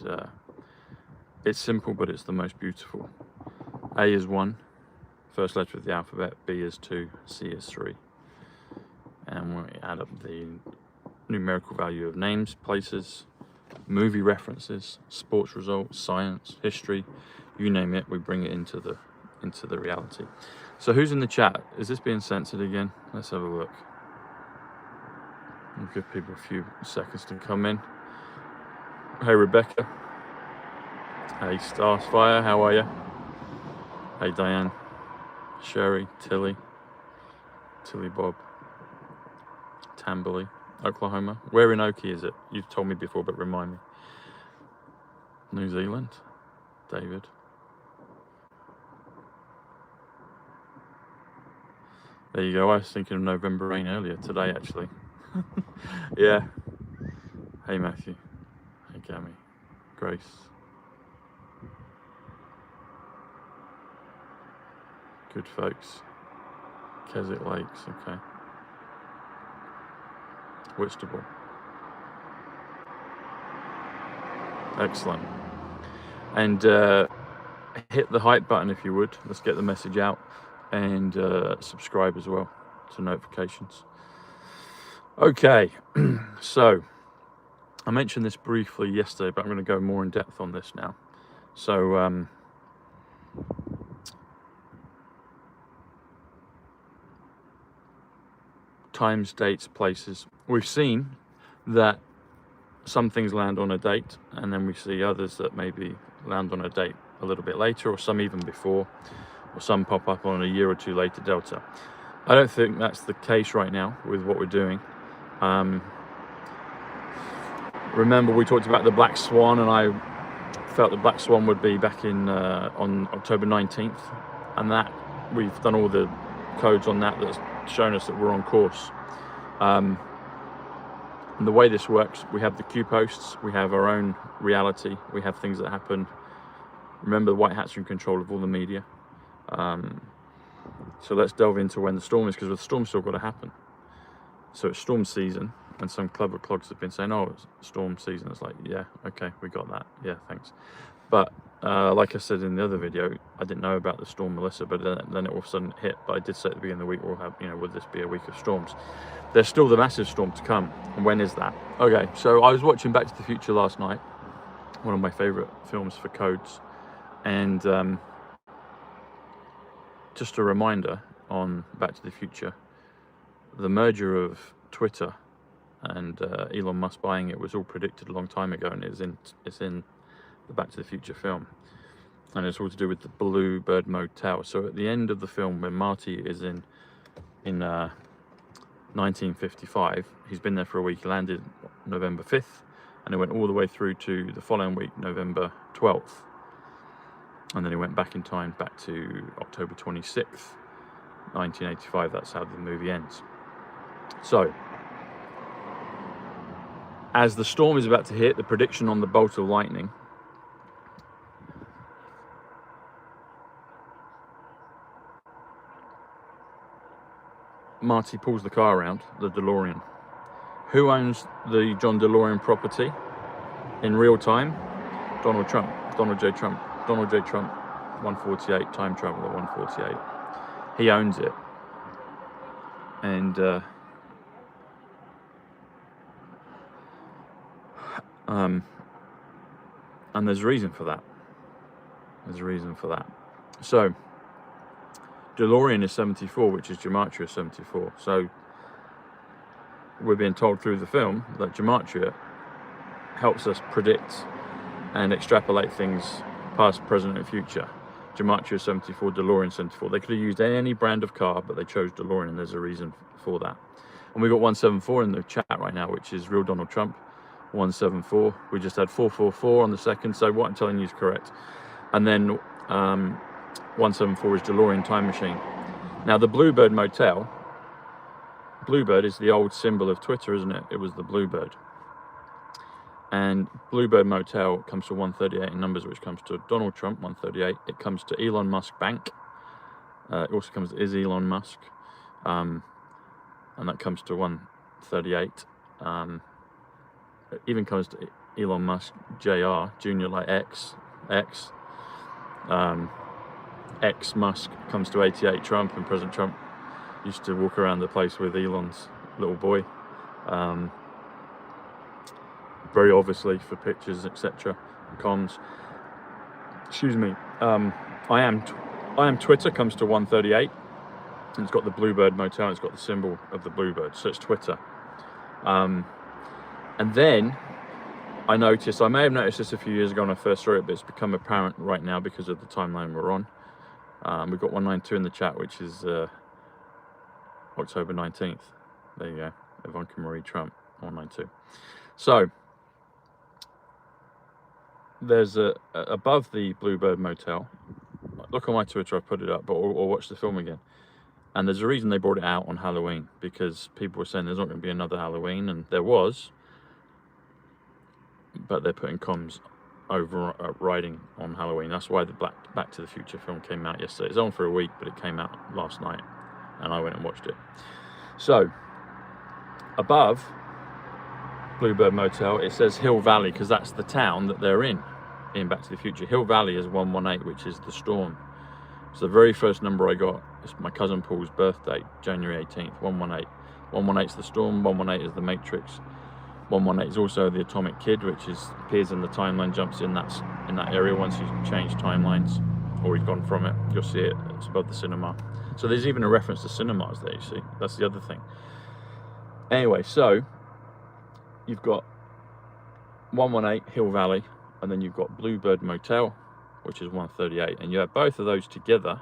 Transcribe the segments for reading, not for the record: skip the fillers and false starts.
and it's simple, but it's the most beautiful. A is 1, first letter of the alphabet, B is 2, C is 3. And we add up the numerical value of names, places, movie references, sports results, science, history, you name it, we bring it into the reality. So who's in the chat? Is this being censored again? Let's have a look. We'll give people a few seconds to come in. Hey Rebecca. Hey Starsfire, how are you? Hey Diane. Sherry, Tilly Bob. Tamberley, Oklahoma. Where in Okie is it? You've told me before, but remind me. New Zealand. David. There you go. I was thinking of November rain earlier today, actually. Yeah. Hey Matthew. Hey Gammy. Grace. Good folks. Keswick Lakes, okay. Whitstable. Excellent. And hit the hype button if you would. Let's get the message out. And subscribe as well to notifications. Okay, so I mentioned this briefly yesterday, but I'm going to go more in depth on this now. So times, dates, places. We've seen that some things land on a date, and then we see others that maybe land on a date a little bit later, or some even before, or some pop up on a year or two later delta. I don't think that's the case right now with what we're doing. Remember we talked about the Black Swan, and I felt the Black Swan would be back in on October 19th, and that we've done all the codes on that that's shown us that we're on course. And the way this works, we have the Q posts, we have our own reality, we have things that happen. Remember, the white hats are in control of all the media. So let's delve into when the storm is, because the storm's still got to happen. So it's storm season, and some clever clogs have been saying, oh, it's storm season. It's like, yeah, okay, we got that. Yeah, thanks. But like I said in the other video, I didn't know about the storm Melissa, but then it all of a sudden hit. But I did say at the beginning of the week, we'll have, would this be a week of storms? There's still the massive storm to come. And when is that? Okay, so I was watching Back to the Future last night, one of my favorite films for codes. And just a reminder on Back to the Future, the merger of Twitter and Elon Musk buying it was all predicted a long time ago, and it's in the Back to the Future film, and it's all to do with the Bluebird Motel. So at the end of the film, when Marty is in 1955, he's been there for a week. He landed November 5th, and it went all the way through to the following week, November 12th, and then he went back in time, back to October 26th, 1985. That's how the movie ends. So as the storm is about to hit, the prediction on the bolt of lightning, Marty pulls the car around, the DeLorean. Who owns the John DeLorean property in real time? Donald Trump, Donald J. Trump, 148, time traveler 148. He owns it. And there's a reason for that. There's a reason for that. So DeLorean is 74, which is Gematria is 74. So we're being told through the film that Gematria helps us predict and extrapolate things past, present, and future. Gematria is 74, DeLorean 74. They could have used any brand of car, but they chose DeLorean, and there's a reason for that. And we've got 174 in the chat right now, which is real Donald Trump. 174. We just had 444 on the second, so what I'm telling you is correct. And then 174 is DeLorean time machine. Now the Bluebird Motel, Bluebird is the old symbol of Twitter, isn't it? It was the Bluebird. And Bluebird Motel comes to 138 in numbers, which comes to Donald Trump, 138. It comes to Elon Musk Bank. It also comes to Is Elon Musk. And that comes to 138. It even comes to Elon Musk Jr. like X. X Musk comes to 88 Trump, and President Trump used to walk around the place with Elon's little boy, very obviously for pictures, etc. Comms. Excuse me. I am Twitter comes to 138, and it's got the BLUEBIRD motel, and it's got the symbol of the BLUEBIRD, so it's Twitter. And then I noticed, I may have noticed this a few years ago when I first saw it, but it's become apparent right now because of the timeline we're on. We've got 192 in the chat, which is October 19th. There you go, Ivanka Marie Trump, 192. So there's above the BLUEBIRD motel. Look on my Twitter, I put it up, but or watch the film again. And there's a reason they brought it out on Halloween, because people were saying there's not going to be another Halloween, and there was, but they're putting comms overriding on Halloween. That's why the Back to the Future film came out yesterday. It's on for a week, but it came out last night, and I went and watched it. So above BLUEBIRD motel, it says Hill Valley, because that's the town that they're in Back to the Future. Hill Valley is 118, which is the storm. So the very first number I got is my cousin Paul's birthday, January 18th, 118. 118 is the storm, 118 is the Matrix. 118 is also the Atomic Kid, which appears in the timeline, jumps in that area once you change timelines, or he's gone from it. You'll see it, it's above the cinema. So there's even a reference to cinemas there, you see. That's the other thing. Anyway, so you've got 118 Hill Valley, and then you've got BLUEBIRD Motel, which is 138, and you have both of those together,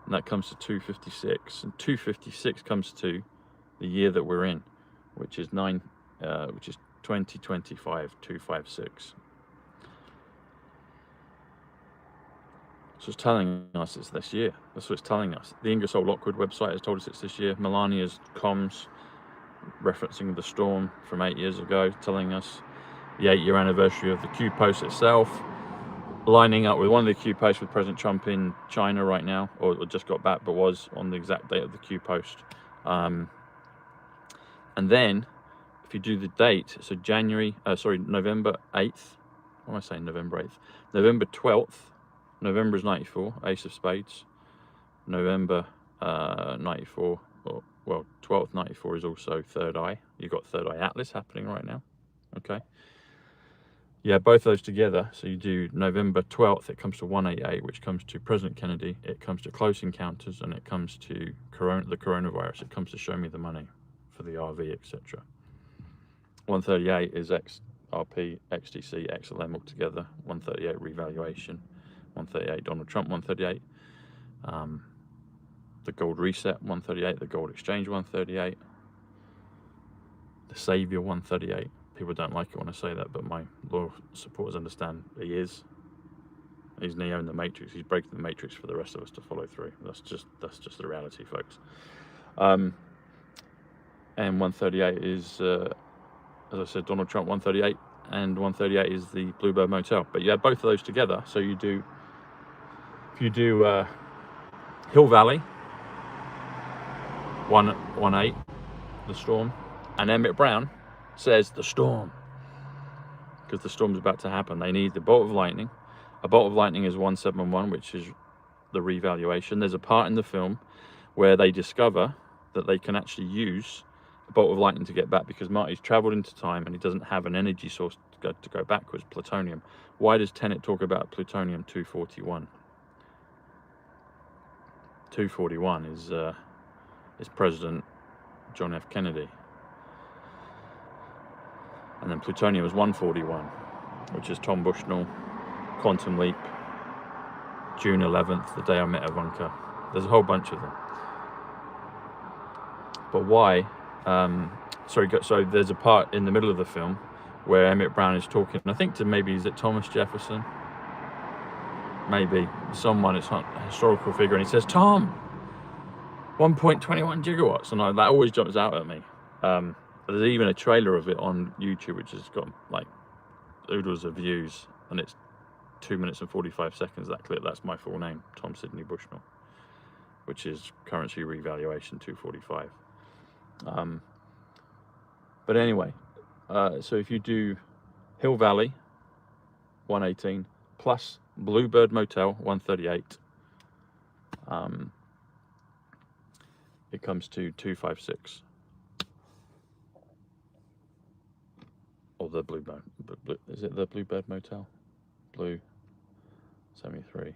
and that comes to 256. And 256 comes to the year that we're in, which is 2025, 256. So it's telling us it's this year. That's what it's telling us. The Ingersoll Lockwood website has told us it's this year. Melania's comms, referencing the storm from 8 years ago, telling us the 8-year anniversary of the Q post itself, lining up with one of the Q posts with President Trump in China right now, or just got back, but was on the exact date of the Q post. And then if you do the date, so November 8th, what am I saying, November 8th? November 12th, November is 94, Ace of Spades. November 94, well, 12th 94 is also Third Eye. You've got Third Eye Atlas happening right now, okay? Yeah, both those together, so you do November 12th, it comes to 188, which comes to President Kennedy, it comes to Close Encounters, and it comes to the coronavirus, it comes to Show Me the Money for the RV, etc. 138 is XRP, XDC, XLM all together, 138 revaluation, 138 Donald Trump, 138, the gold reset, 138, the gold exchange, 138, the savior, 138. People don't like it when I say that, but my loyal supporters understand he is. He's Neo in the Matrix. He's breaking the Matrix for the rest of us to follow through. That's just the reality, folks. And 138 is, as I said, Donald Trump, 138, and 138 is the BLUEBIRD Motel. But you have both of those together, so you do, if you do Hill Valley, 118, the storm, and Emmett Brown says the storm, because the storm's about to happen. They need the bolt of lightning. A bolt of lightning is 171, which is the revaluation. There's a part in the film where they discover that they can actually use a bolt of lightning to get back, because Marty's traveled into time and he doesn't have an energy source to go backwards, plutonium. Why does Tenet talk about plutonium 241? 241 is President John F. Kennedy. And then plutonium is 141, which is Tom Bushnell, Quantum Leap, June 11th, the day I met Ivanka. There's a whole bunch of them. But why? So there's a part in the middle of the film where Emmett Brown is talking, I think to maybe, is it Thomas Jefferson? Maybe someone, it's not a historical figure, and he says, Tom, 1.21 gigawatts, and that always jumps out at me. There's even a trailer of it on YouTube, which has got like oodles of views, and it's 2 minutes and 45 seconds, that clip. That's my full name, Tom Sidney Bushnell, which is currency revaluation 245. But anyway, so if you do Hill Valley, 118, plus Bluebird Motel 138. It comes to 256. Or the Bluebird, is it the Bluebird Motel? Blue 73. I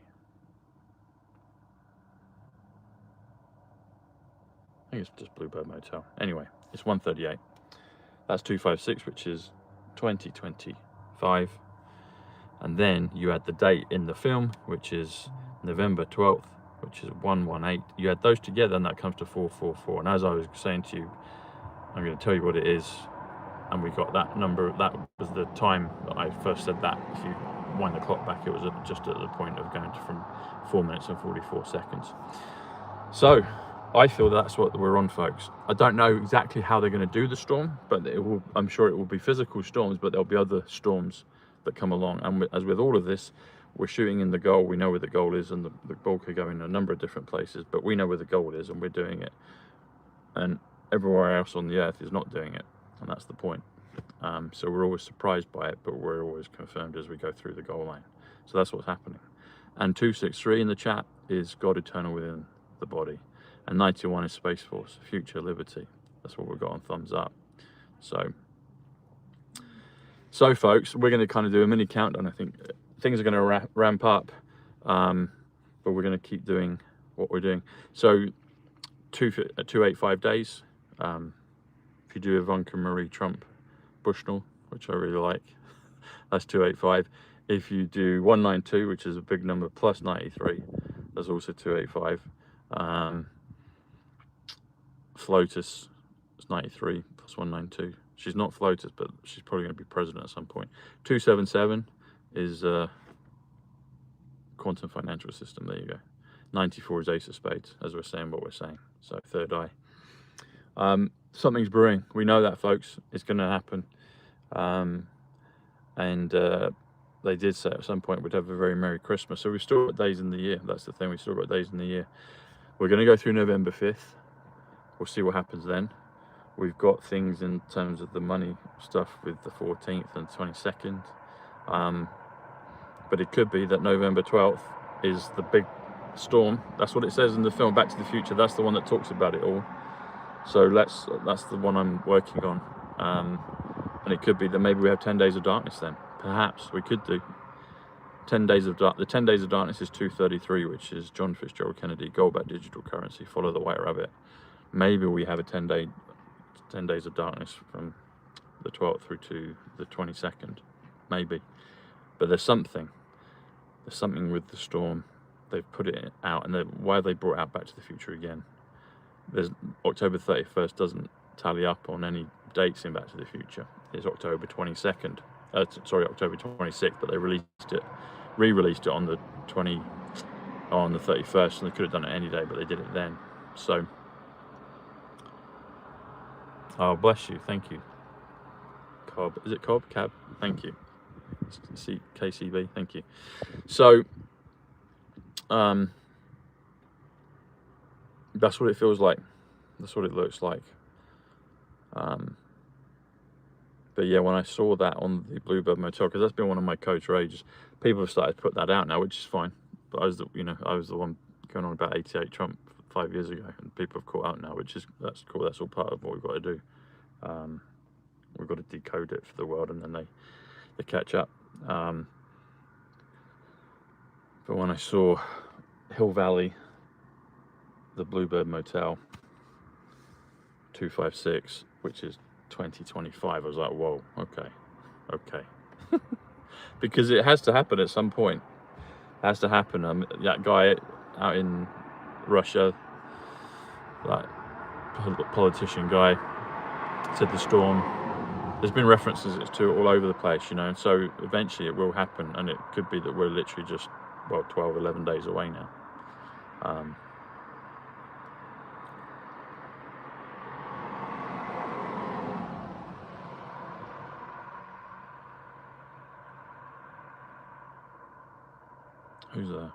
think it's just Bluebird Motel. Anyway, it's 138. That's 256, which is 2025. And then you add the date in the film, which is November 12th, which is 118. You add those together and that comes to 444. And as I was saying to you, I'm going to tell you what it is. And we got that number. That was the time that I first said that. If you wind the clock back, it was just at the point of going from 4 minutes and 44 seconds. So I feel that's what we're on, folks. I don't know exactly how they're going to do the storm, but I'm sure it will be physical storms, but there'll be other storms that come along. And as with all of this, we're shooting in the goal. We know where the goal is, and the ball could go in a number of different places, but we know where the goal is and we're doing it. And everywhere else on the earth is not doing it. And that's the point. So we're always surprised by it, but we're always confirmed as we go through the goal line. So that's what's happening. And 263 in the chat is God eternal within the body. And 91 is Space Force, future liberty. That's what we've got on thumbs up. So folks, we're going to kind of do a mini countdown. I think things are going to ramp up, but we're going to keep doing what we're doing. So 285 days. If you do Ivanka Marie Trump Bushnell, which I really like, that's 285. If you do 192, which is a big number, plus 93, that's also 285. FLOTUS is 93 plus 192. She's not FLOTUS, but she's probably going to be president at some point. 277 is quantum financial system. There you go. 94 is Ace of Spades, as we're saying what we're saying. So third eye. Something's brewing. We know that, folks. It's going to happen. They did say at some point we'd have a very Merry Christmas. So we've still got days in the year. That's the thing. We've still got days in the year. We're going to go through November 5th. We'll see what happens then. We've got things in terms of the money stuff with the 14th and 22nd. But it could be that November 12th is the big storm. That's what it says in the film Back to the Future. That's the one that talks about it all. So that's the one I'm working on. And it could be that maybe we have 10 days of darkness then. Perhaps we could do 10 days of dark. The 10 days of darkness is 233, which is John Fitzgerald Kennedy, gold-backed digital currency, follow the white rabbit. Maybe we have a 10 days of darkness from the 12th through to the 22nd. Maybe. But there's something with the storm. They've put it out, and why they brought out Back to the Future again. There's October 31st doesn't tally up on any dates in Back to the Future. It's October 22nd. October 26th, but they re-released it on the 31st, and they could have done it any day, but they did it then. So, oh, bless you, thank you. Cobb, is it Cobb? Cab, thank you. KCB, thank you. So, that's what it feels like. That's what it looks like. But yeah, when I saw that on the Bluebird Motel, because that's been one of my codes for ages, people have started to put that out now, which is fine. But I was the one going on about 88 Trump 5 years ago, and people have caught out now, that's cool. That's all part of what we've got to do. We've got to decode it for the world, and then they catch up. But when I saw Hill Valley, the Bluebird Motel 256, which is 2025, I was like, whoa, okay. Because it has to happen at some point. It has to happen. That guy out in Russia, that politician guy, said the storm. There's been references to it all over the place, and so eventually it will happen, and it could be that we're literally just 12, 11 days away now. Who's there?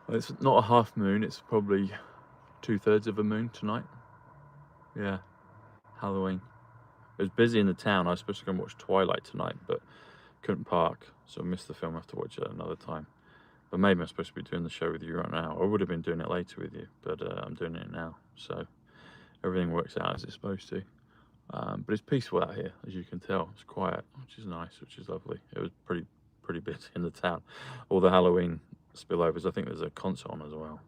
Well, it's not a half moon, it's probably 2/3 of a moon tonight. Yeah, Halloween. It was busy in the town. I was supposed to go and watch Twilight tonight, but couldn't park, so I missed the film. I have to watch it another time. But maybe I'm supposed to be doing the show with you right now. I would have been doing it later with you, but I'm doing it now. So everything works out as it's supposed to. But it's peaceful out here, as you can tell. It's quiet, which is nice, which is lovely. It was pretty busy in the town. All the Halloween spillovers. I think there's a concert on as well.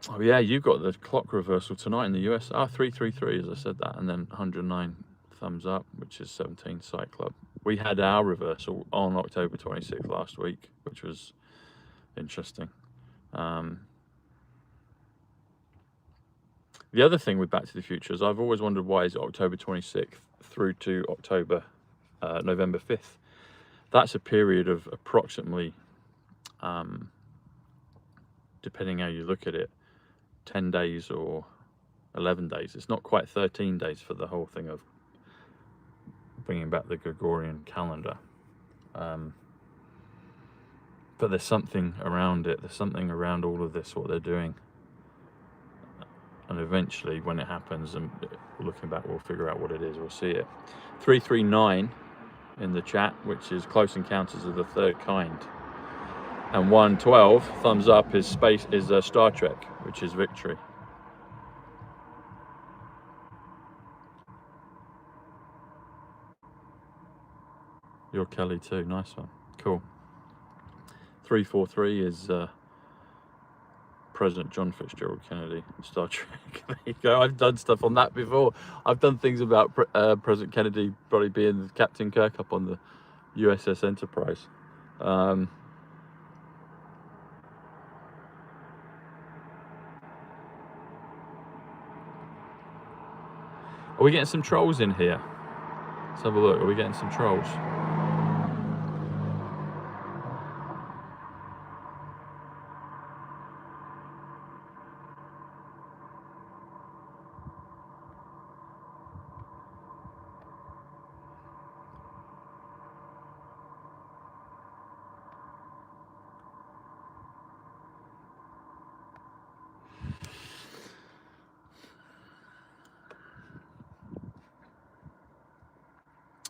Oh yeah, you got the clock reversal tonight in the US. 333, as I said that, and then 109 thumbs up, which is 17 Psych Club. We had our reversal on October 26th last week, which was interesting. The other thing with Back to the Future is I've always wondered why is it October 26th through to November 5th. That's a period of approximately, depending how you look at it, 10 days or 11 days. It's not quite 13 days for the whole thing of bringing back the Gregorian calendar. But there's something around it. There's something around all of this, what they're doing. And eventually, when it happens, and looking back, we'll figure out what it is. We'll see it. 339 in the chat, which is Close Encounters of the Third Kind. And 112 thumbs up is Star Trek, which is Victory. You're Kelly too. Nice one. Cool. 343 is President John Fitzgerald Kennedy, Star Trek. There you go. I've done stuff on that before. I've done things about President Kennedy probably being Captain Kirk up on the USS Enterprise. Are we getting some trolls in here? Let's have a look. Are we getting some trolls?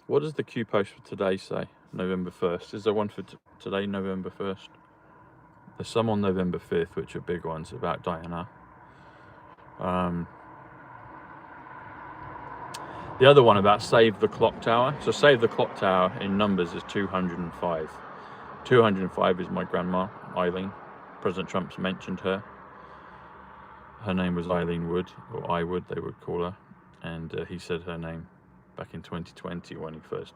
What does the Q post for today say? November 1st. Is there one for today, November 1st? There's some on November 5th, which are big ones about Diana. The other one about Save the Clock Tower. So Save the Clock Tower in numbers is 205. 205 is my grandma, Eileen. President Trump's mentioned her. Her name was Eileen Wood, or I Wood, they would call her. And he said her name back in 2020 when he first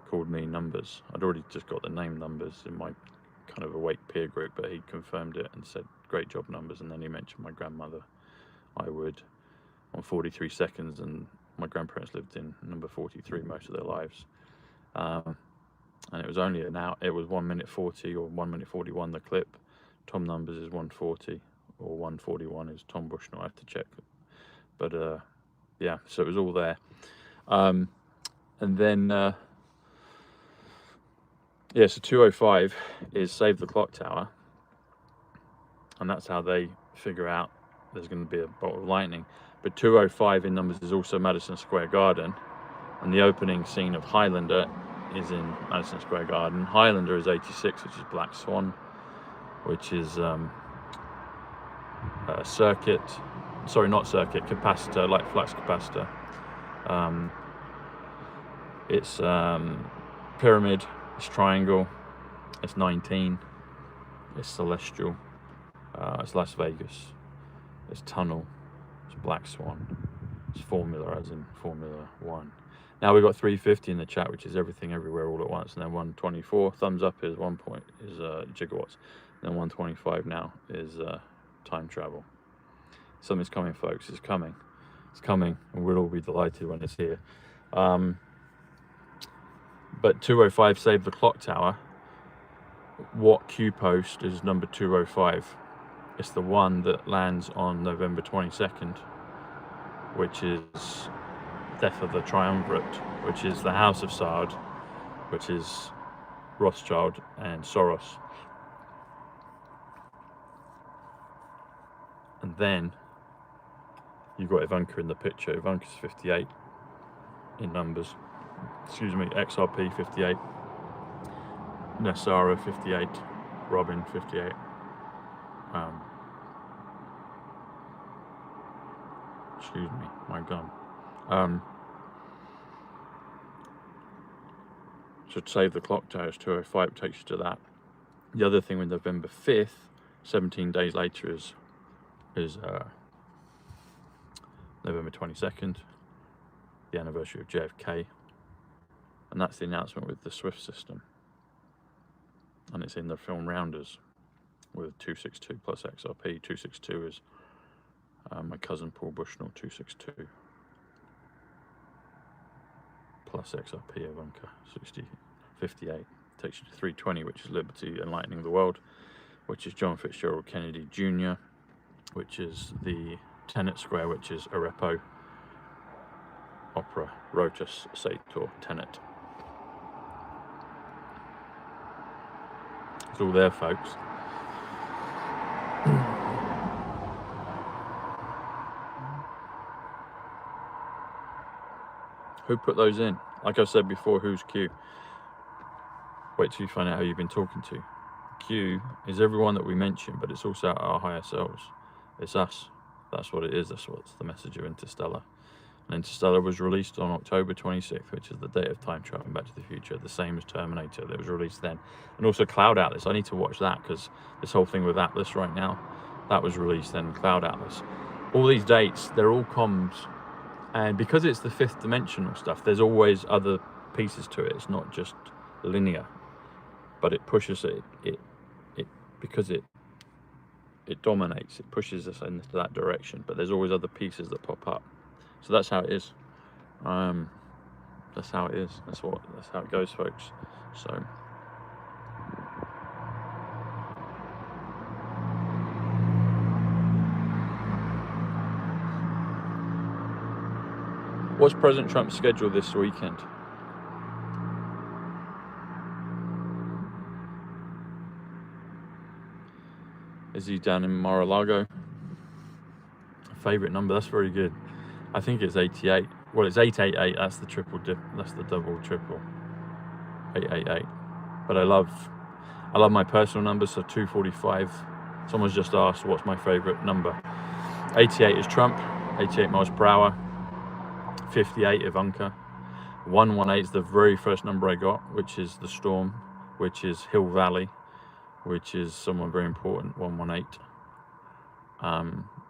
called me numbers. I'd already just got the name numbers in my kind of awake peer group, but he confirmed it and said, great job numbers. And then he mentioned my grandmother, I Would, on 43 seconds. And my grandparents lived in number 43 most of their lives. And it was only it was 1 minute 40 or 1 minute 41 the clip. Tom numbers is 140 or 141 is Tom Bushnell. I have to check. But yeah, so it was all there. And then yeah, so 205 is Save the Clock Tower, and that's how they figure out there's going to be a bolt of lightning. But 205 in numbers is also Madison Square Garden, and the opening scene of Highlander is in Madison Square Garden. Highlander is 86, which is Black Swan, which is circuit, sorry, not circuit, capacitor, like flux capacitor. It's pyramid, it's triangle, it's 19, it's celestial, it's Las Vegas, it's tunnel, it's Black Swan, it's formula as in Formula 1. Now we've got 350 in the chat, which is everything everywhere all at once, and then 124 thumbs up is gigawatts, and then 125 now is time travel. Something's coming, folks. It's coming, and we'll all be delighted when it's here. But 205 Save the Clock Tower, what Q post is number 205? It's the one that lands on November 22nd, which is Death of the Triumvirate, which is the House of Saud, which is Rothschild and Soros. And then you've got Ivanka in the picture. Ivanka's 58 in numbers. Excuse me, XRP 58. Nesara 58. Robin 58. Excuse me, my gum. Should save the clock towers 205, takes you to that. The other thing with November 5th, 17 days later, is November 22nd, the anniversary of JFK, and that's the announcement with the SWIFT system, and it's in the film Rounders with 262 plus XRP. 262 is my cousin Paul Bushnell. 262 plus XRP Ivanka 58 takes you to 320, which is Liberty Enlightening the World, which is John Fitzgerald Kennedy Jr., which is the Tenet Square, which is Arepo Opera Rotus Sator Tenet. It's all there, folks. Who put those in? Like I said before, who's Q? Wait till you find out who you've been talking to. Q is everyone that we mentioned, but it's also our higher selves. It's us. That's what it is. That's what's the message of Interstellar. And Interstellar was released on October 26th, which is the date of time traveling Back to the Future, the same as Terminator. That was released then. And also Cloud Atlas. I need to watch that, because this whole thing with Atlas right now, that was released then, Cloud Atlas. All these dates, they're all comms. And because it's the fifth dimensional stuff, there's always other pieces to it. It's not just linear, but it pushes it because it dominates. It pushes us into that direction. But there's always other pieces that pop up. So that's how it is. That's how it is. That's how it goes, folks. So. What's President Trump's schedule this weekend? Is he down in Mar-a-Lago? Favorite number, that's very good. I think it's 88. Well, it's 888. That's the triple dip. That's the double triple. 888. But I love my personal numbers. So 245. Someone's just asked what's my favorite number. 88 is Trump. 88 miles per hour. 58 Ivanka. 118 is the very first number I got, which is the storm, which is Hill Valley, which is someone very important. 118.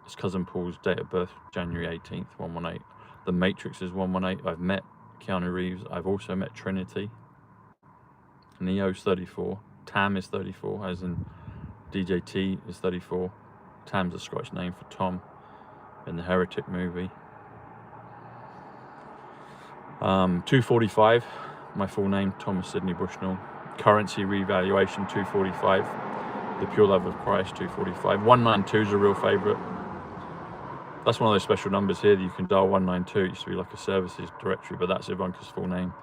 It's cousin Paul's date of birth, January 18th. 118. The Matrix is 118. I've met Keanu Reeves. I've also met Trinity. Neo's 34. Tam is 34, as in DJ T is 34. Tam's a Scottish name for Tom in the Heretic movie. 245, my full name, Thomas Sidney Bushnell. Currency revaluation, 245. The Pure Love of Christ, 245. 192 is a real favourite. That's one of those special numbers here that you can dial. 192. It used to be like a services directory, but that's Ivanka's full name.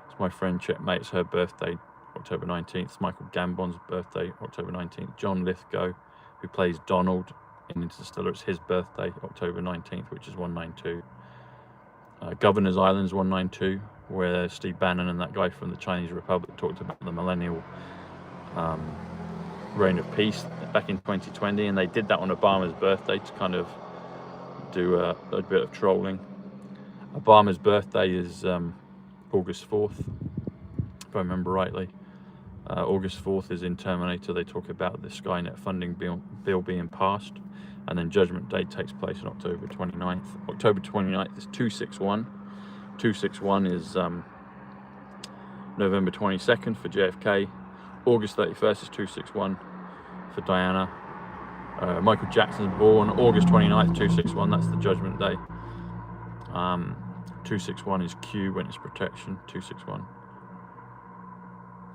It's my friend Checkmate. It's her birthday, October 19th. It's Michael Gambon's birthday, October 19th. John Lithgow, who plays Donald in Interstellar, it's his birthday, October 19th, which is 192. Governor's Island's 192, where Steve Bannon and that guy from the Chinese Republic talked about the millennial reign of peace back in 2020, and they did that on Obama's birthday to kind of do a bit of trolling. Obama's birthday is August 4th, if I remember rightly. August 4th is in Terminator. They talk about the Skynet funding bill being passed. And then Judgment Day takes place on October 29th. October 29th is 261. 261 is November 22nd for JFK. August 31st is 261 for Diana. Michael Jackson's born August 29th, 261. That's the Judgment Day. 261 is Q, when it's protection. 261.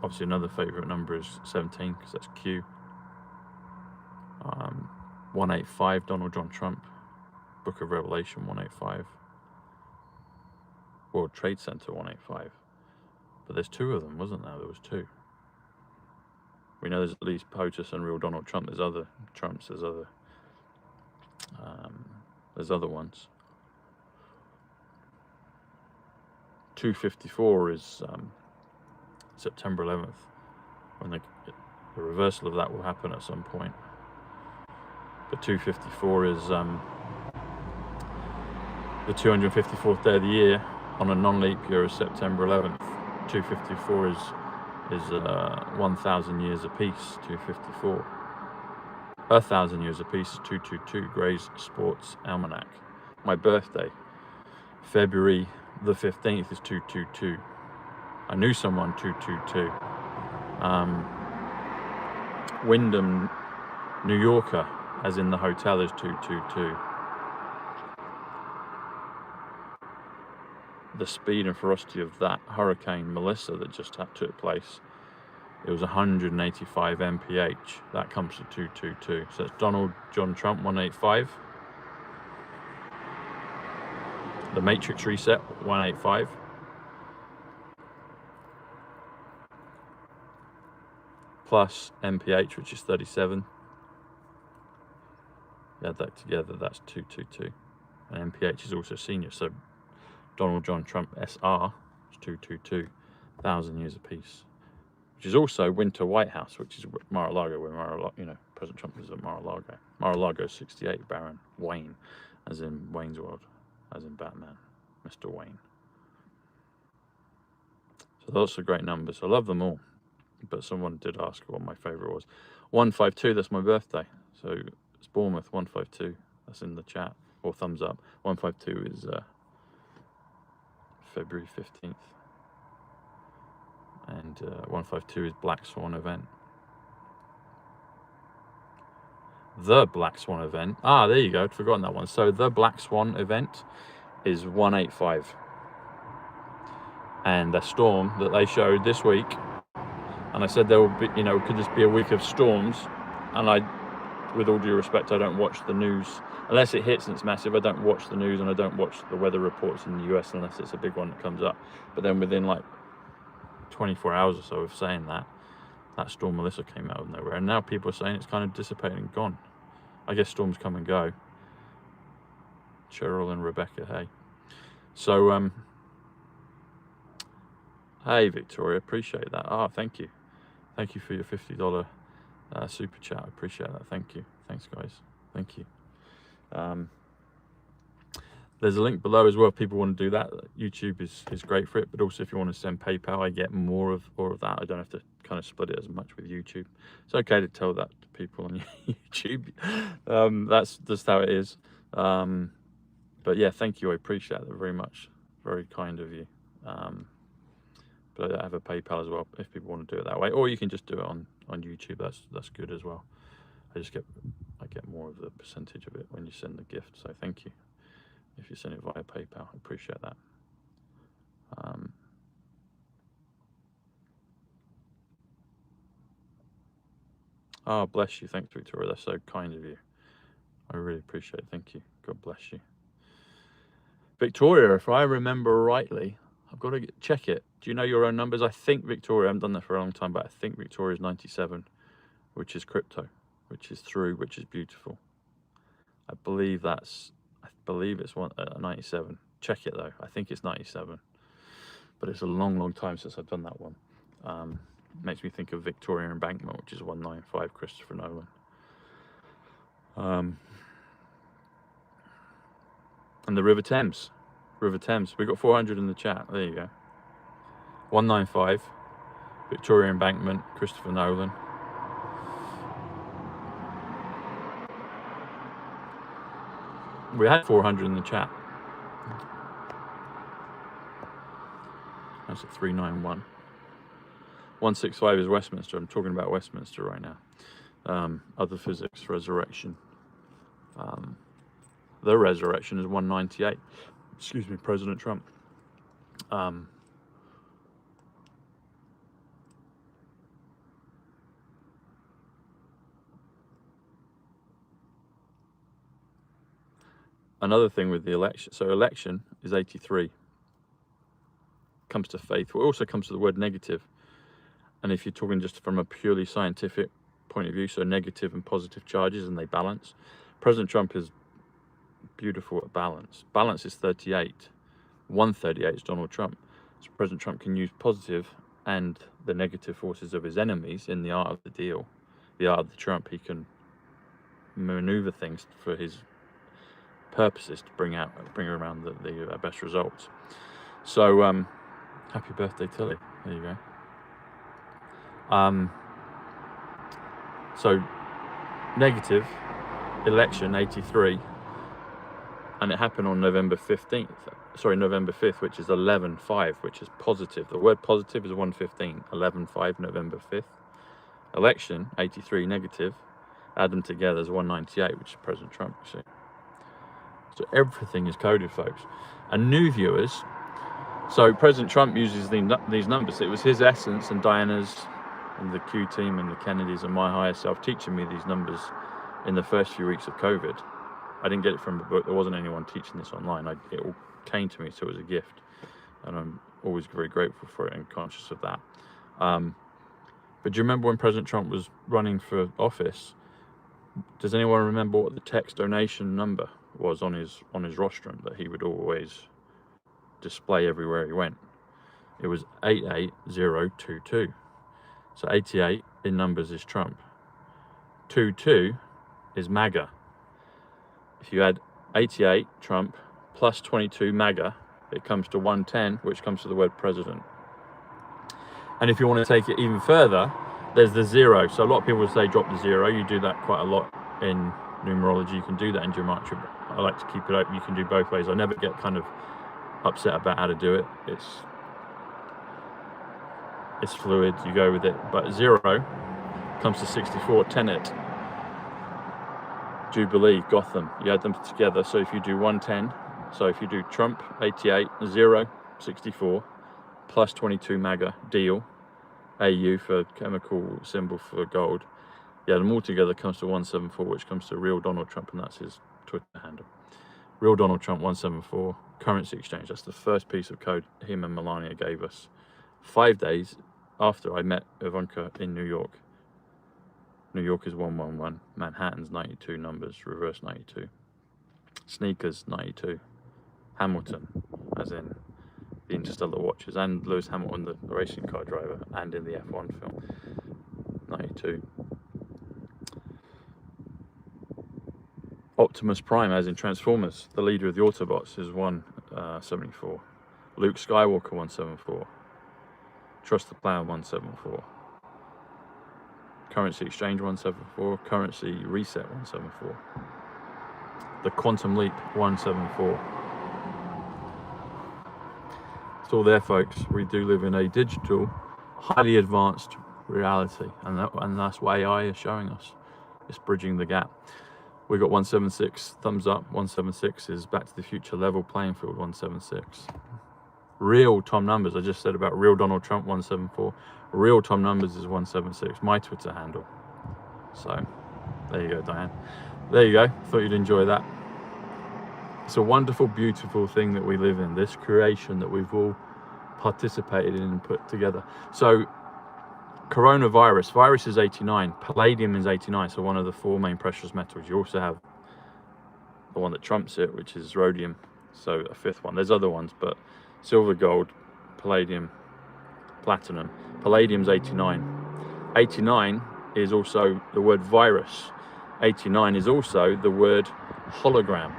Obviously, another favourite number is 17, because that's Q. 185, Donald John Trump. Book of Revelation, 185. World Trade Center, 185. But there's two of them, wasn't there? There was two. We know there's at least POTUS and real Donald Trump. There's other Trumps, there's other There's other ones. 254 is September 11th, when the reversal of that will happen at some point. But 254 is the 254th day of the year on a non-leap year is September 11th. 254 is 1,000 years apiece. 254. 1,000 years apiece is 222. Gray's Sports Almanac. My birthday, February the 15th, is 222. I knew someone 222. Wyndham, New Yorker, as in the hotel, is 222. The speed and ferocity of that Hurricane Melissa that just took place, it was 185 mph. That comes to 222. So it's Donald John Trump 185. The Matrix Reset 185. Plus mph, which is 37. You add that together, that's 222. And mph is also senior, so Donald John Trump SR is 222, 1,000 years apiece. Which is also Winter White House, which is Mar-a-Lago, where President Trump is at Mar-a-Lago. Mar-a-Lago 68, Baron Wayne, as in Wayne's World, as in Batman, Mr. Wayne. So those are great numbers. I love them all. But someone did ask what my favourite was. 152, that's my birthday. So it's Bournemouth, 152. That's in the chat, or thumbs up. 152 is February 15th. And 152 is Black Swan event. The Black Swan event. Ah, there you go. I'd forgotten that one. So the Black Swan event is 185. And the storm that they showed this week, and I said there will be, could this be a week of storms? And with all due respect, I don't watch the news unless it hits and it's massive. I don't watch the news, and I don't watch the weather reports in the US unless it's a big one that comes up. But then within like 24 hours or so of saying that storm Melissa came out of nowhere, and now people are saying it's kind of dissipating and gone. I guess storms come and go. Cheryl and Rebecca, hey. So hey Victoria, appreciate that. Thank you for your $50 super chat. I appreciate that. Thank you. Thanks guys, thank you. There's a link below as well if people want to do that. YouTube is great for it, but also if you want to send PayPal, I get more of that. I don't have to kind of split it as much with YouTube. It's okay to tell that to people on YouTube. That's just how it is. But yeah, thank you. I appreciate that very much. Very kind of you. But I have a PayPal as well if people want to do it that way, or you can just do it on YouTube. That's good as well. I get more of the percentage of it when you send the gift. So thank you. If you send it via PayPal, I appreciate that. Bless you. Thanks, Victoria. That's so kind of you. I really appreciate it. Thank you. God bless you. Victoria, if I remember rightly, I've got to check it. Do you know your own numbers? I think Victoria, I haven't done that for a long time, but I think Victoria is 97, which is crypto, which is through, which is beautiful. I believe it's 97. Check it though. I think it's 97. But it's a long time since I've done that one. Makes me think of Victoria Embankment, which is 195, Christopher Nolan. And the River Thames. We got 400 in the chat. There you go. 195, Victoria Embankment, Christopher Nolan. We had 400 in the chat. That's at 391. 165 is Westminster. I'm talking about Westminster right now. Other physics, resurrection. The resurrection is 198. Excuse me, President Trump. Another thing with the election, so election is 83. Comes to faith. Well, it also comes to the word negative. And if you're talking just from a purely scientific point of view, so negative and positive charges and they balance. President Trump is beautiful at balance. Balance is 38. 138 is Donald Trump. So President Trump can use positive and the negative forces of his enemies in the art of the deal, the art of the Trump. He can maneuver things for his purposes to bring around the best results. So happy birthday, Tilly. There you go. So negative election 83, and it happened on November 5th, which is 11/5, which is positive. The word positive is 115. 11/5, November 5th. Election 83 negative, add them together is 198, which is President Trump, you see. So everything is coded, folks. And new viewers, so President Trump uses these numbers. It was his essence and Diana's and the Q team and the Kennedys and my higher self teaching me these numbers in the first few weeks of COVID. I didn't get it from a book. There wasn't anyone teaching this online. It all came to me, so it was a gift. And I'm always very grateful for it and conscious of that. But do you remember when President Trump was running for office? Does anyone remember what the text donation number was on his rostrum that he would always display everywhere he went? It was 88022. So 88 in numbers is Trump. 22 is MAGA. If you add 88 Trump plus 22 MAGA, it comes to 110, which comes to the word president. And if you want to take it even further, there's the 0. So a lot of people would say drop the 0. You do that quite a lot in numerology. You can do that in gematria. I like to keep it open. You can do both ways. I never get kind of upset about how to do it. It's fluid. You go with it. But 0 comes to 64. Tenet, Jubilee, Gotham. You add them together. So if you do 110, so if you do Trump 88, 0, 64, plus 22 MAGA, deal, AU for chemical symbol for gold. Yeah, them all together comes to 174, which comes to real Donald Trump, and that's his Twitter handle. Real Donald Trump 174, currency exchange. That's the first piece of code him and Melania gave us 5 days after I met Ivanka in New York. New York is 111, Manhattan's 92 numbers, reverse 92. Sneakers 92. Hamilton, as in the Interstellar Watches, and Lewis Hamilton, the racing car driver, and in the F1 film, 92. Optimus Prime, as in Transformers, the leader of the Autobots, is 174. Luke Skywalker 174. Trust the Plan 174. Currency Exchange 174. Currency Reset 174. The Quantum Leap 174. It's all there, folks. We do live in a digital, highly advanced reality, and that's what AI is showing us. It's bridging the gap. We got 176, thumbs up. 176 is Back to the Future, level playing field 176. Real Tom Numbers, I just said about real Donald Trump 174. Real Tom Numbers is 176, my Twitter handle. So there you go, Diane. There you go. Thought you'd enjoy that. It's a wonderful, beautiful thing that we live in, this creation that we've all participated in and put together. So coronavirus, virus is 89, palladium is 89, so one of the 4 main precious metals. You also have the one that trumps it, which is rhodium, so a 5th one. There's other ones, but silver, gold, palladium, platinum. Palladium's 89. 89 is also the word virus. 89 is also the word hologram.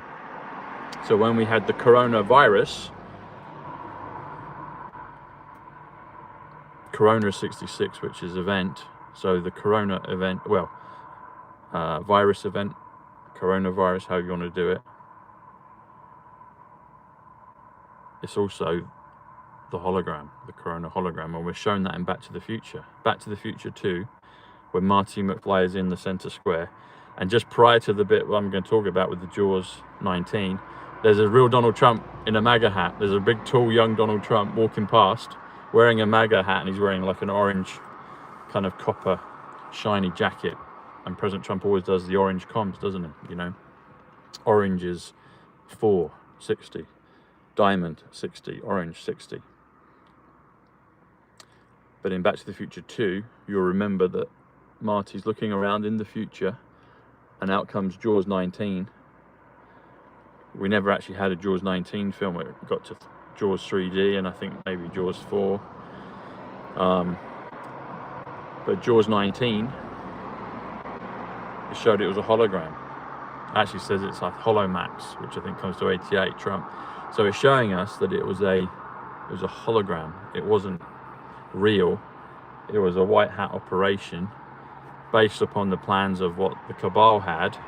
So when we had the coronavirus, corona is 66, which is event. So the corona event, well, virus event, coronavirus, however you want to do it. It's also the hologram, the corona hologram, and we're shown that in Back to the Future. Back to the Future 2, when Marty McFly is in the center square. And just prior to the bit I'm going to talk about with the Jaws 19, there's a real Donald Trump in a MAGA hat. There's a big, tall, young Donald Trump walking past, wearing a MAGA hat, and he's wearing like an orange, kind of copper, shiny jacket. And President Trump always does the orange comms, doesn't he? You know, orange is 460, diamond 60, orange 60. But in Back to the Future 2, you'll remember that Marty's looking around in the future, and out comes Jaws 19 We never actually had a Jaws 19 film. It got to Jaws 3D and I think maybe Jaws 4. But Jaws 19, it showed it was a hologram. It actually says it's a Holomax, which I think comes to 88 Trump. So it's showing us that it was a hologram. It wasn't real. It was a white hat operation based upon the plans of what the cabal had,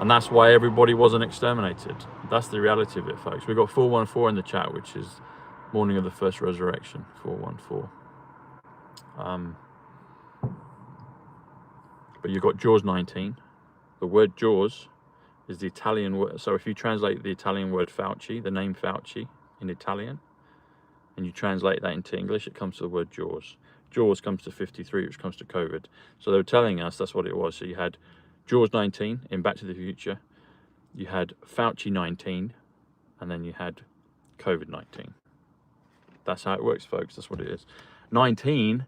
and that's why everybody wasn't exterminated. That's the reality of it, folks. We've got 414 in the chat, which is morning of the first resurrection. 414. But you've got Jaws 19. The word Jaws is the Italian word. So if you translate the Italian word Fauci, the name Fauci in Italian, and you translate that into English, it comes to the word Jaws. Jaws comes to 53, which comes to COVID. So they were telling us that's what it was. So you had Jaws 19 in Back to the Future, you had Fauci 19, and then you had COVID 19. That's how it works, folks. That's what it is. 19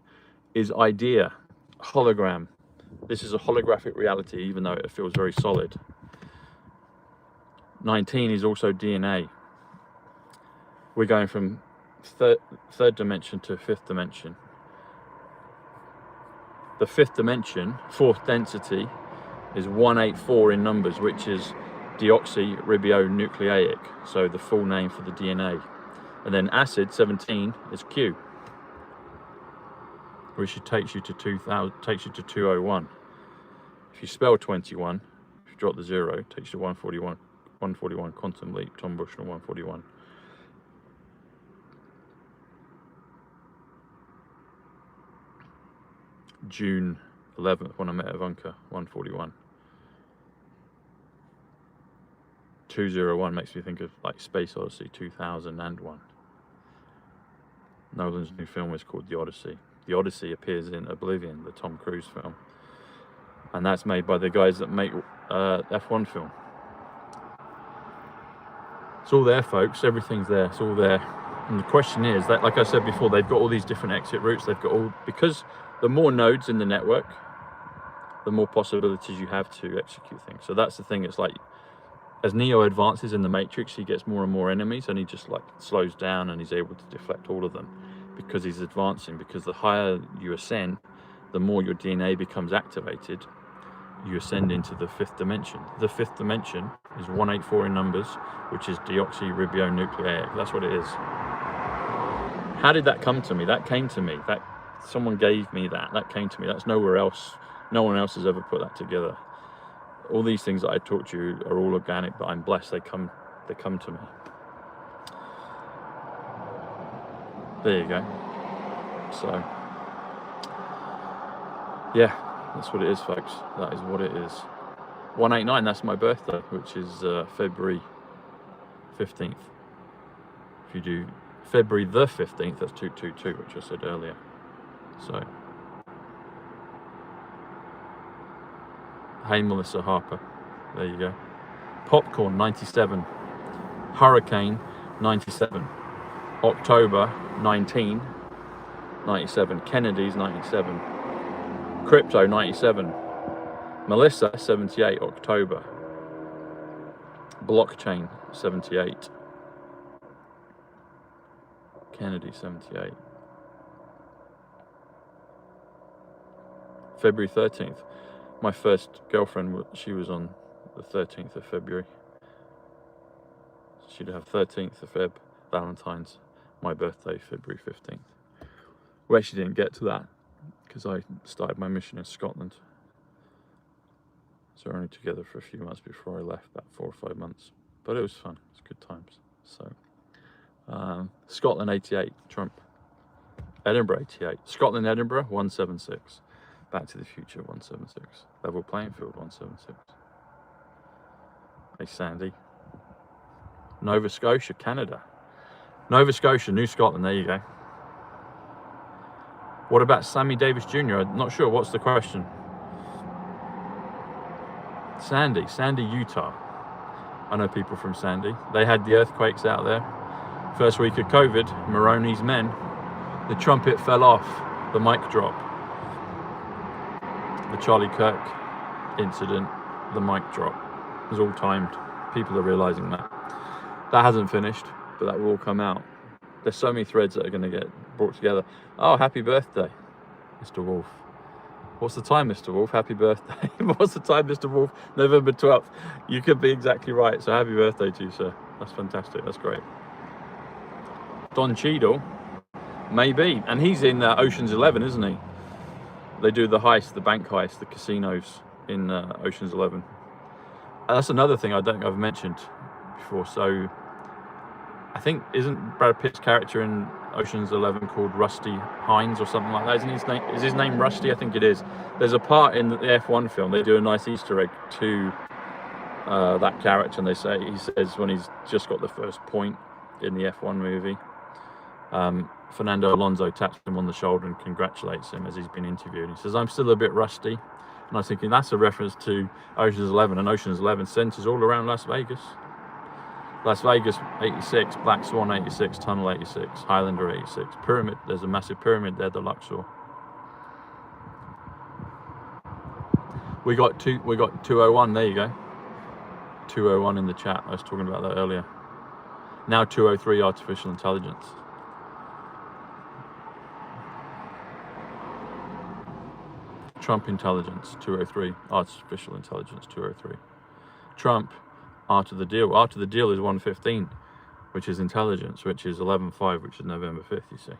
is idea, hologram. This is a holographic reality, even though it feels very solid. 19 is also DNA. We're going from third dimension to fifth dimension. The fifth dimension, fourth density, is 184 in numbers, which is deoxyribonucleic, so the full name for the DNA. And then acid 17 is Q, which takes you to 201. If you spell 21, if you drop the 0, it takes you to 141. 141 quantum leap, Tom Bushnell 141. June 11th, when I met Ivanka, 141. 201 makes me think of like Space Odyssey 2001. Nolan's new film is called The Odyssey. The Odyssey appears in Oblivion, the Tom Cruise film. And that's made by the guys that make F1 film. It's all there, folks. Everything's there. It's all there. And the question is that, like I said before, they've got all these different exit routes. They've got all, because the more nodes in the network, the more possibilities you have to execute things. So that's the thing. It's like, as Neo advances in the Matrix, he gets more and more enemies, and he just like slows down, and he's able to deflect all of them because he's advancing. Because the higher you ascend, the more your DNA becomes activated. You ascend into the fifth dimension. The fifth dimension is 184 in numbers, which is deoxyribonucleic. That's what it is. How did that come to me? That came to me. That someone gave me that. That came to me. That's nowhere else. No one else has ever put that together. All these things that I taught you are all organic, but I'm blessed they come to me. There you go. So, yeah, that's what it is, folks. That is what it is. 189, that's my birthday, which is February 15th. If you do February the 15th, that's 222, which I said earlier. So, hey, Melissa Harper. There you go. Popcorn, 97. Hurricane, 97. October, 19. 97. Kennedy's, 97. Crypto, 97. Melissa, 78. October. Blockchain, 78. Kennedy, 78. February 13th. My first girlfriend, she was on the 13th of February. She'd have 13th of Feb, Valentine's. My birthday, February 15th. We actually didn't get to that because I started my mission in Scotland. So we're only together for a few months before I left, about 4 or 5 months. But it was fun, it was good times. So, Scotland 88, Trump. Edinburgh 88. Scotland, Edinburgh 176. Back to the Future 176. Level Playing Field 176. Hey Sandy. Nova Scotia, Canada. Nova Scotia, New Scotland, there you go. What about Sammy Davis Jr.? I'm not sure, what's the question? Sandy, Utah. I know people from Sandy. They had the earthquakes out there. First week of COVID, Moroni's men. The trumpet fell off, the mic drop. The Charlie Kirk incident, the mic drop. It was all timed. People are realizing that. That hasn't finished, but that will all come out. There's so many threads that are going to get brought together. Oh, happy birthday, Mr. Wolf. What's the time, Mr. Wolf? Happy birthday. What's the time, Mr. Wolf? November 12th. You could be exactly right. So happy birthday to you, sir. That's fantastic. That's great. Don Cheadle, maybe. And he's in Ocean's 11, isn't he? They do the heist, the bank heist, the casinos in Ocean's 11. And that's another thing I don't think I've mentioned before. So I think, isn't Brad Pitt's character in Ocean's 11 called Rusty Hines or something like that? Isn't his name? Is his name Rusty? I think it is. There's a part in the F1 film, they do a nice Easter egg to that character, and he says when he's just got the first point in the F1 movie, Fernando Alonso taps him on the shoulder and congratulates him as he's been interviewed. He says, "I'm still a bit rusty." And I was thinking that's a reference to Ocean's 11, and Ocean's 11 centers all around Las Vegas. Las Vegas 86, Black Swan 86, Tunnel 86, Highlander 86, Pyramid. There's a massive pyramid there, the Luxor. We got 201. There you go. 201 in the chat. I was talking about that earlier. Now 203, artificial intelligence. Trump intelligence 203, artificial intelligence 203. Trump. Art of the Deal. Art of the Deal is 115, which is intelligence, which is 11.5, which is November 5th, you see.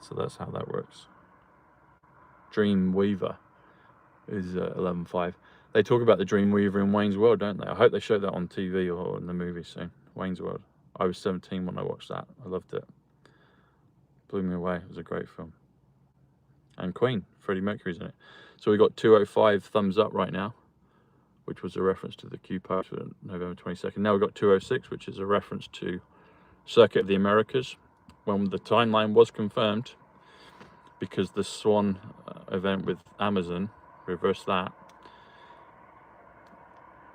So that's how that works. Dream Weaver is 11.5. They talk about the Dream Weaver in Wayne's World, don't they? I hope they show that on TV or in the movie soon. Wayne's World. I was 17 when I watched that. I loved it. Blew me away. It was a great film. And Queen, Freddie Mercury's in it. So we got 205 thumbs up right now, which was a reference to the Q post for November 22nd. Now we've got 206, which is a reference to Circuit of the Americas, when the timeline was confirmed, because the Swan event with Amazon reversed that.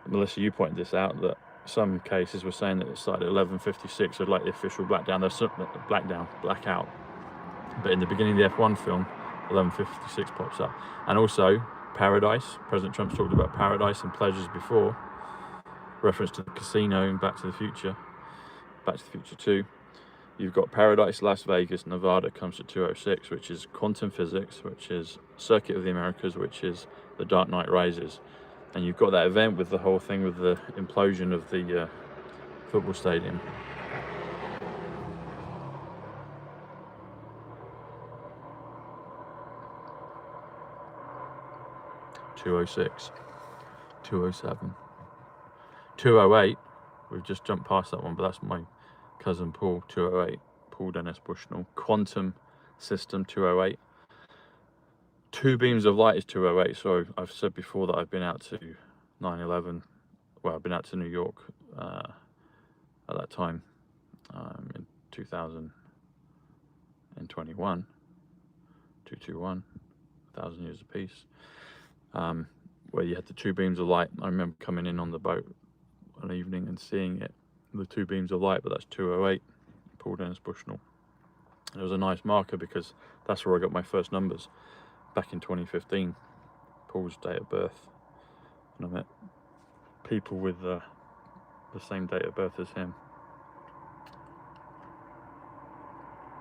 Melissa, you pointed this out, that some cases were saying that it started at 11:56, so like the official blackout. But in the beginning of the F1 film, 11:56 pops up. And also, Paradise. President Trump's talked about paradise and pleasures before. Reference to the casino in Back to the Future. Back to the Future 2. You've got Paradise, Las Vegas, Nevada comes to 206, which is quantum physics, which is Circuit of the Americas, which is The Dark Knight Rises. And you've got that event with the whole thing with the implosion of the football stadium. .206, 207, 208. We've just jumped past that one, but that's my cousin Paul. 208, Paul Dennis Bushnell. Quantum system 208. Two beams of light is 208. So I've said before that I've been out to 9/11. Well, I've been out to New York at that time in 2021. 221, 1,000 years apiece. Where you had the two beams of light. I remember coming in on the boat one evening and seeing it, the two beams of light, but that's 208, Paul Dennis Bushnell. And it was a nice marker because that's where I got my first numbers, back in 2015, Paul's date of birth. And I met people with the same date of birth as him.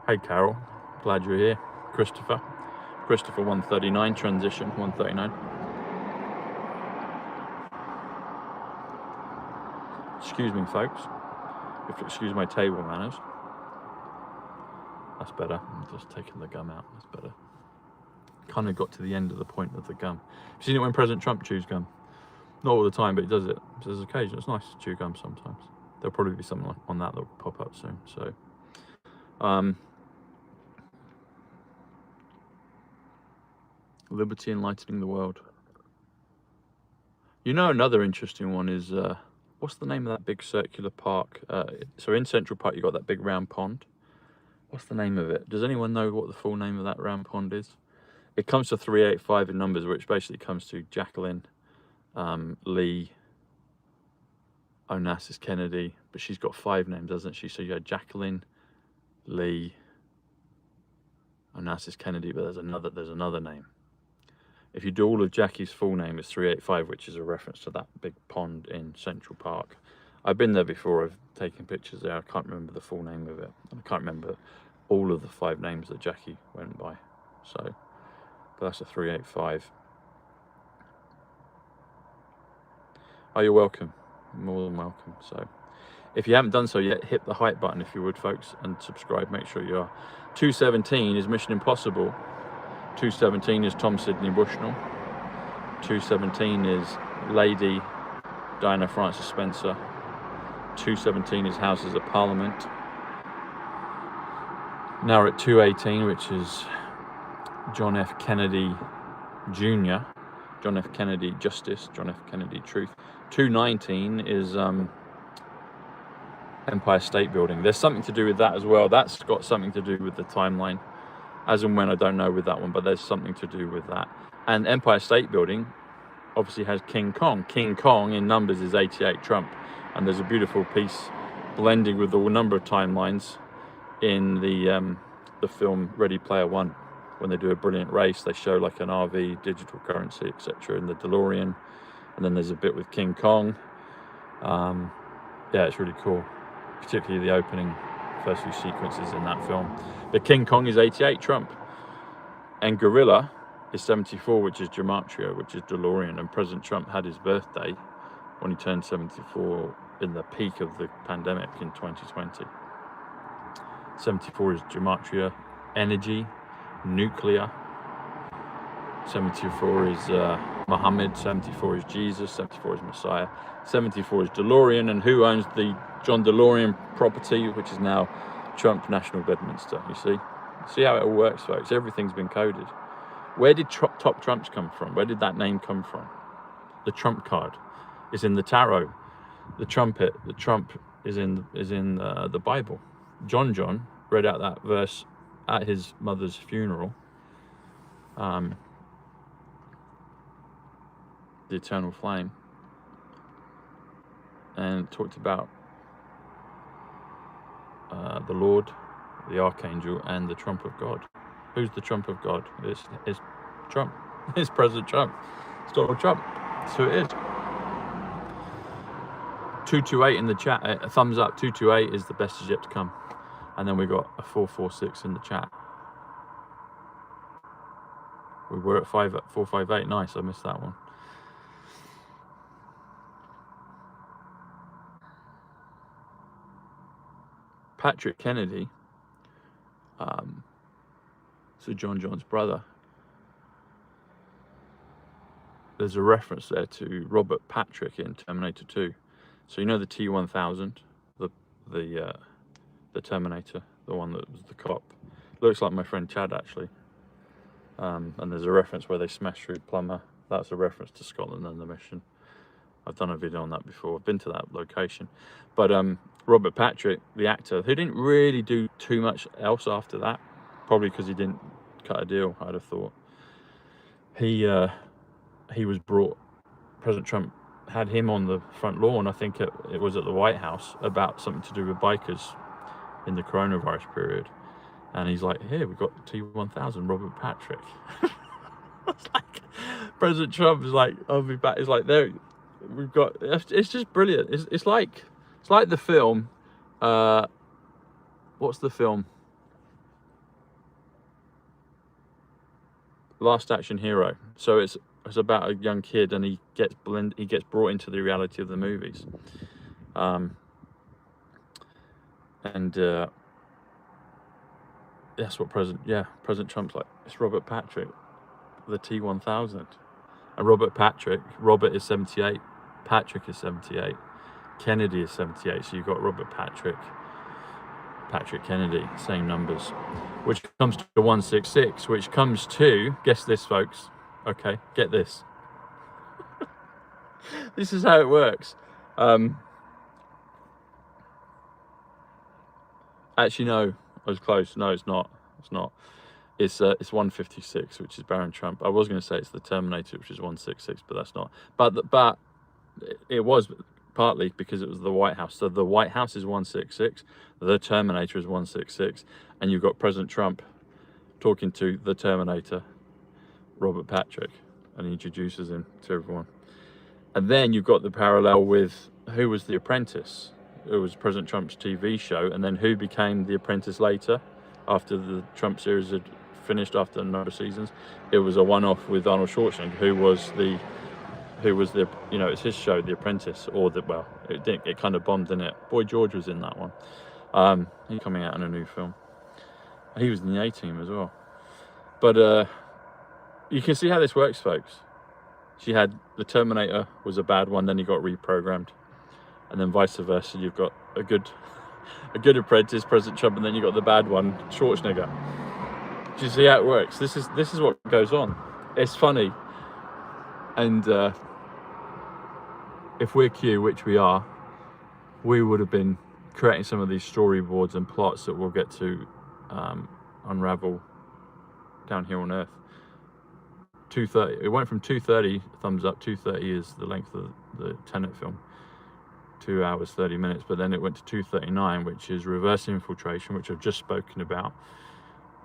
Hey Carol, glad you're here. Christopher 139, transition 139. Excuse me folks, you have to excuse my table manners. That's better. I'm just taking the gum out. That's better. Kind of got to the end of the point of the gum. You've seen it when President Trump chews gum? Not all the time, but he does it. There's occasion. It's nice to chew gum sometimes. There'll probably be something on that will pop up soon. So, liberty enlightening the world. You know, another interesting one is what's the name of that big circular park? So in Central Park, you got that big round pond. What's the name of it? Does anyone know what the full name of that round pond is? It comes to 385 in numbers, which basically comes to Jacqueline Lee Onassis Kennedy, but she's got 5 names, doesn't she? So you had Jacqueline Lee Onassis Kennedy, but there's another name. If you do all of Jackie's full name, it's 385, which is a reference to that big pond in Central Park. I've been there before. I've taken pictures there. I can't remember the full name of it. I can't remember all of the 5 names that Jackie went by. So, but that's a 385. Oh, you're welcome. More than welcome. So, if you haven't done so yet, hit the hype button if you would, folks, and subscribe. Make sure you are. 217 is Mission Impossible. 217 is Tom Sidney Bushnell. 217 is Lady Diana Frances Spencer. 217 is Houses of Parliament. Now we're at 218, which is John F. Kennedy Jr., John F. Kennedy Justice, John F. Kennedy Truth. 219 is Empire State Building. There's something to do with that as well. That's got something to do with the timeline. As and when, I don't know with that one, but there's something to do with that. And Empire State Building obviously has King Kong. King Kong in numbers is 88 Trump. And there's a beautiful piece blending with the number of timelines in the film Ready Player One. When they do a brilliant race, they show like an RV, digital currency, etc. in the DeLorean. And then there's a bit with King Kong. Yeah, it's really cool. Particularly the opening first few sequences in that film. But King Kong is 88 Trump. And Gorilla is 74, which is Gematria, which is DeLorean. And President Trump had his birthday when he turned 74 in the peak of the pandemic in 2020. 74 is Gematria, energy, nuclear. 74 is Muhammad. 74 is Jesus. 74 is Messiah. 74 is DeLorean. And who owns the John DeLorean property, which is now Trump National Bedminster? You see how it all works, folks. Everything's been coded. Where did top Trumps come from? Where did that name come from? The Trump card is in the tarot. The trumpet, the Trump is in the Bible. John read out that verse at his mother's funeral. The eternal flame, and talked about the Lord, the Archangel, and the trump of God. Who's the trump of God? It's Trump. It's President Trump. It's Donald Trump. That's who it is. 228 in the chat. A thumbs up. 228 is the best is yet to come. And then we got a 446 in the chat. We were at 458. Nice. I missed that one. Patrick Kennedy, so John's brother. There's a reference there to Robert Patrick in Terminator 2. So you know the T-1000, the Terminator, the one that was the cop. Looks like my friend Chad actually. And there's a reference where they smash through Plumber. That's a reference to Scotland and the mission. I've done a video on that before. I've been to that location. But Robert Patrick, the actor, who didn't really do too much else after that, probably because he didn't cut a deal, I'd have thought. He was brought, President Trump had him on the front lawn, I think it was at the White House, about something to do with bikers in the coronavirus period. And he's like, here, we've got the T-1000, Robert Patrick. It's like, President Trump is like, I'll be back. It's like, there, we've got, it's just brilliant. It's like the film, what's the film? Last Action Hero. So it's about a young kid, and he gets brought into the reality of the movies. That's what President Trump's like. It's Robert Patrick, the T-1000. And Robert is 78, Patrick is 78, Kennedy is 78. So you've got Robert Patrick Kennedy, same numbers, which comes to 166, which comes to, guess this, folks. Okay, get this. This is how it works. Actually, no, I was close. No, it's not. It's not. It's 156, which is Baron Trump. I was going to say it's the Terminator, which is 166, but that's not. But it was partly because it was the White House. So the White House is 166, the Terminator is 166, and you've got President Trump talking to the Terminator, Robert Patrick, and he introduces him to everyone. And then you've got the parallel with Who Was the Apprentice? It was President Trump's TV show, and then who became the Apprentice later, after the Trump series had finished after a number of seasons? It was a one-off with Arnold Schwarzenegger, who was the you know, it's his show, The Apprentice, or well, it kind of bombed, didn't it? Boy George was in that one. He's coming out in a new film. He was in the A-Team as well. But you can see how this works, folks. She had the Terminator was a bad one, then he got reprogrammed, and then vice versa. You've got a good apprentice, President Trump, and then you got the bad one, Schwarzenegger. Do you see how it works? This is what goes on. It's funny, and if we're Q, which we are, we would have been creating some of these storyboards and plots that we'll get to unravel down here on Earth. 230. It went from 230 thumbs up. 230 is the length of the Tenet film. 2 hours 30 minutes. But then it went to 239, which is reverse infiltration, which I've just spoken about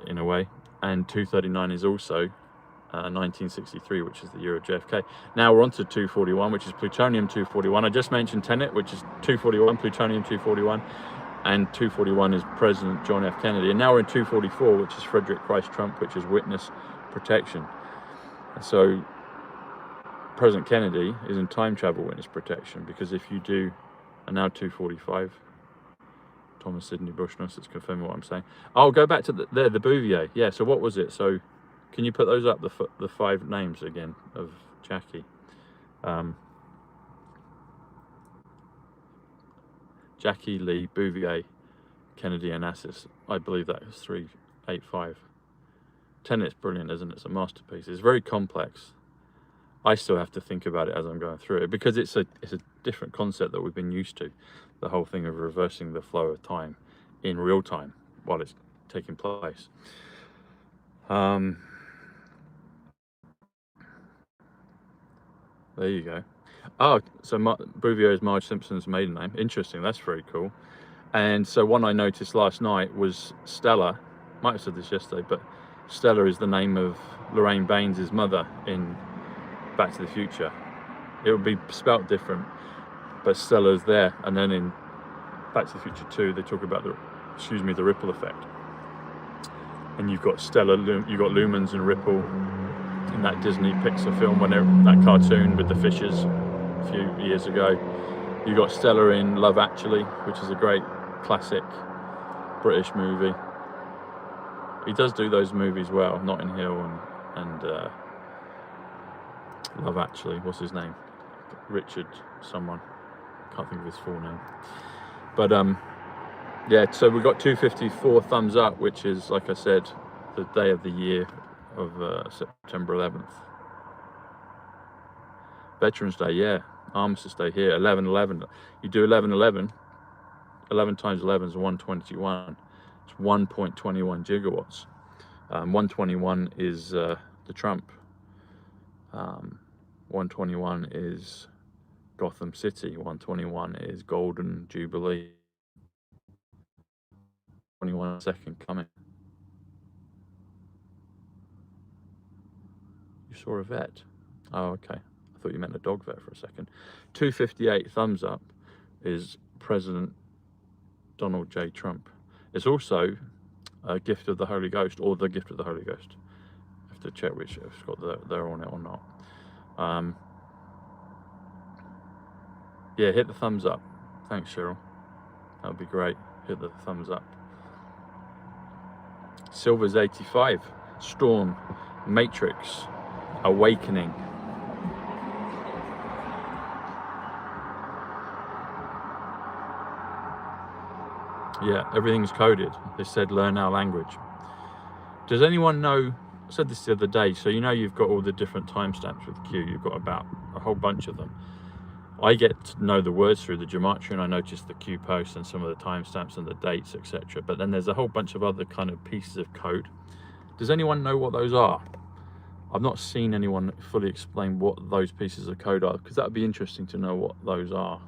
in a way. And 239 is also 1963, which is the year of JFK. Now we're on to 241, which is plutonium 241. I just mentioned Tenet, which is 241, plutonium 241, and 241 is President John F. Kennedy. And now we're in 244, which is Frederick Christ Trump, which is witness protection. And so President Kennedy is in time travel witness protection, because if you do, and now 245, Thomas Sidney Bushnell, it's confirming what I'm saying. I'll go back to the Bouvier. Yeah, so what was it? So can you put those up, the 5 names again of Jackie? Jackie, Lee, Bouvier, Kennedy, and Assis. I believe that is 385. Tenet's brilliant, isn't it? It's a masterpiece. It's very complex. I still have to think about it as I'm going through it, because it's a different concept that we've been used to. The whole thing of reversing the flow of time in real time while it's taking place. There you go. Oh, so Bouvier is Marge Simpson's maiden name. Interesting. That's very cool. And so one I noticed last night was Stella. Might have said this yesterday, but Stella is the name of Lorraine Baines' mother in Back to the Future. It would be spelt different, but Stella's there. And then in Back to the Future 2, they talk about the ripple effect. And you've got Stella, you've got lumens and ripple in that Disney Pixar film, that cartoon with the fishes a few years ago. You got Stella in Love Actually, which is a great classic British movie. He does do those movies well, Notting Hill and Love Actually. What's his name? Richard someone. Can't think of his full name. But yeah, so we got 254 thumbs up, which is, like I said, the day of the year of September 11th. Veterans Day, yeah. Armistice Day here, 11/11. You do 11/11. 11 times 11 is 121. It's 1.21 gigawatts. 121 is the Trump. 121 is Gotham City. 121 is Golden Jubilee. 21 second coming. You saw a vet? Oh, okay. I thought you meant a dog vet for a second. 258 thumbs up is President Donald J. Trump. It's also a gift of the Holy Ghost, or the gift of the Holy Ghost. I have to check which it's got they're on it or not. Yeah, hit the thumbs up. Thanks, Cheryl. That would be great. Hit the thumbs up. Silver's 85. Storm. Matrix. Awakening. Yeah, everything's coded. They said learn our language. Does anyone know, I said this the other day, so you know you've got all the different timestamps with Q. You've got about a whole bunch of them. I get to know the words through the gematria, and I notice the Q posts and some of the timestamps and the dates, etc. But then there's a whole bunch of other kind of pieces of code. Does anyone know what those are? I've not seen anyone fully explain what those pieces of code are, because that would be interesting to know what those are,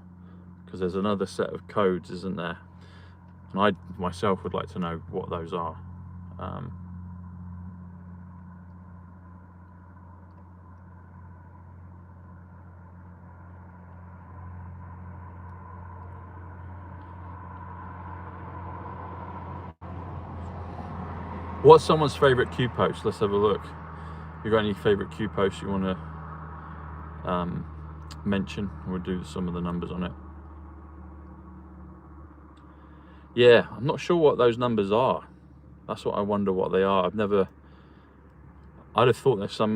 because there's another set of codes, isn't there? And I myself would like to know what those are. What's someone's favorite Q post? Let's have a look. You got any favorite Q posts you want to mention? We'll do some of the numbers on it. Yeah, I'm not sure what those numbers are. That's what I wonder what they are. I'd have thought there's some